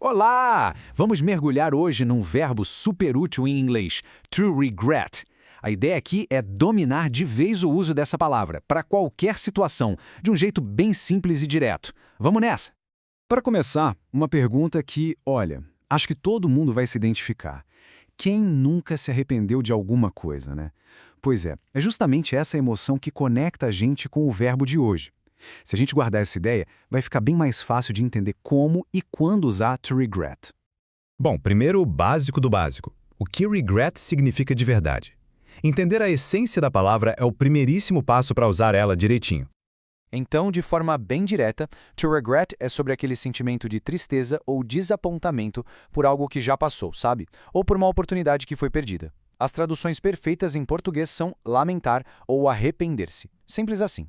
Olá! Vamos mergulhar hoje num verbo super útil em inglês, to regret. A ideia aqui é dominar de vez o uso dessa palavra, para qualquer situação, de um jeito bem simples e direto. Vamos nessa! Para começar, uma pergunta que, olha, acho que todo mundo vai se identificar. Quem nunca se arrependeu de alguma coisa, né? Pois é justamente essa emoção que conecta a gente com o verbo de hoje. Se a gente guardar essa ideia, vai ficar bem mais fácil de entender como e quando usar to regret. Bom, primeiro o básico do básico. O que regret significa de verdade? Entender a essência da palavra é o primeiríssimo passo para usar ela direitinho. Então, de forma bem direta, to regret é sobre aquele sentimento de tristeza ou desapontamento por algo que já passou, sabe? Ou por uma oportunidade que foi perdida. As traduções perfeitas em português são lamentar ou arrepender-se. Simples assim.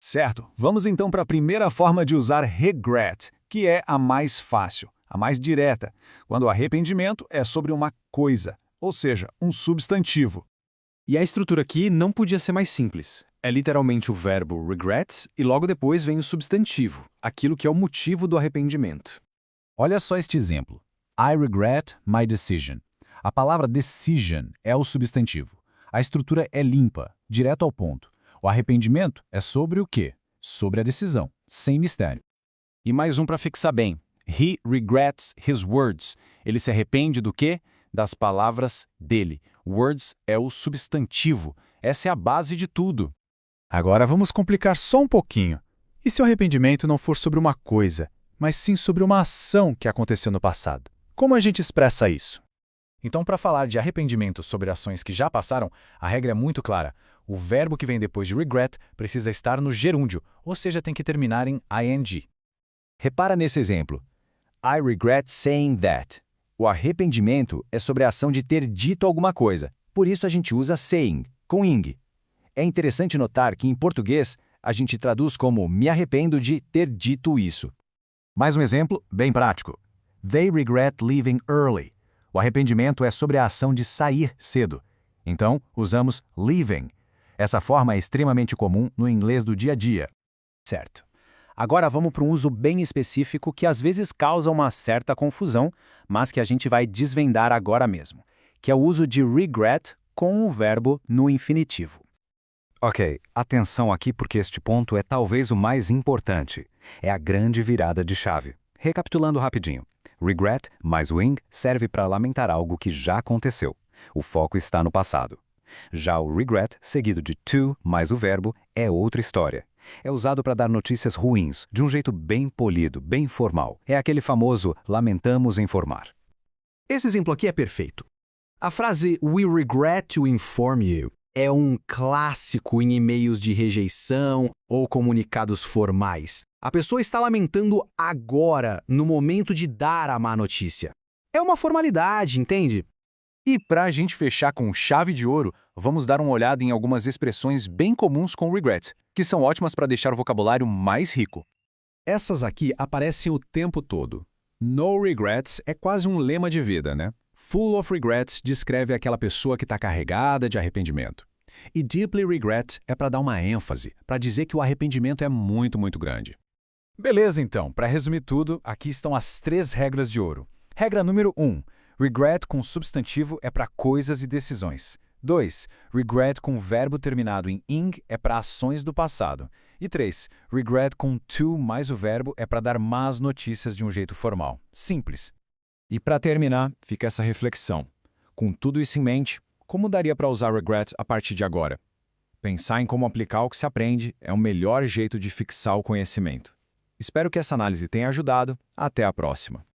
Certo, vamos então para a primeira forma de usar regret, que é a mais fácil, a mais direta, quando o arrependimento é sobre uma coisa, ou seja, um substantivo. E a estrutura aqui não podia ser mais simples. É literalmente o verbo regrets e logo depois vem o substantivo, aquilo que é o motivo do arrependimento. Olha só este exemplo. I regret my decision. A palavra decision é o substantivo. A estrutura é limpa, direto ao ponto. O arrependimento é sobre o quê? Sobre a decisão, sem mistério. E mais um para fixar bem. He regrets his words. Ele se arrepende do quê? Das palavras dele. Words é o substantivo. Essa é a base de tudo. Agora vamos complicar só um pouquinho. E se o arrependimento não for sobre uma coisa, mas sim sobre uma ação que aconteceu no passado? Como a gente expressa isso? Então, para falar de arrependimento sobre ações que já passaram, a regra é muito clara. O verbo que vem depois de regret precisa estar no gerúndio, ou seja, tem que terminar em ing. Repara nesse exemplo. I regret saying that. O arrependimento é sobre a ação de ter dito alguma coisa. Por isso a gente usa saying, com ing. É interessante notar que em português a gente traduz como me arrependo de ter dito isso. Mais um exemplo bem prático. They regret leaving early. O arrependimento é sobre a ação de sair cedo. Então, usamos leaving. Essa forma é extremamente comum no inglês do dia a dia. Certo. Agora vamos para um uso bem específico que às vezes causa uma certa confusão, mas que a gente vai desvendar agora mesmo, que é o uso de regret com o verbo no infinitivo. Ok, atenção aqui porque este ponto é talvez o mais importante. É a grande virada de chave. Recapitulando rapidinho. Regret mais wing serve para lamentar algo que já aconteceu. O foco está no passado. Já o regret, seguido de to mais o verbo, é outra história. É usado para dar notícias ruins, de um jeito bem polido, bem formal. É aquele famoso lamentamos informar. Esse exemplo aqui é perfeito. A frase "We regret to inform you" é um clássico em e-mails de rejeição ou comunicados formais. A pessoa está lamentando agora, no momento de dar a má notícia. É uma formalidade, entende? E para a gente fechar com chave de ouro, vamos dar uma olhada em algumas expressões bem comuns com regret, que são ótimas para deixar o vocabulário mais rico. Essas aqui aparecem o tempo todo. No regrets é quase um lema de vida, né? Full of regrets descreve aquela pessoa que está carregada de arrependimento. E deeply regret é para dar uma ênfase, para dizer que o arrependimento é muito, muito grande. Beleza, então. Para resumir tudo, aqui estão as 3 regras de ouro. Regra número 1. Regret com substantivo é para coisas e decisões. 2. Regret com verbo terminado em ing é para ações do passado. E 3. Regret com to mais o verbo é para dar más notícias de um jeito formal. Simples. E para terminar, fica essa reflexão. Com tudo isso em mente, como daria para usar regret a partir de agora? Pensar em como aplicar o que se aprende é o melhor jeito de fixar o conhecimento. Espero que essa análise tenha ajudado. Até a próxima.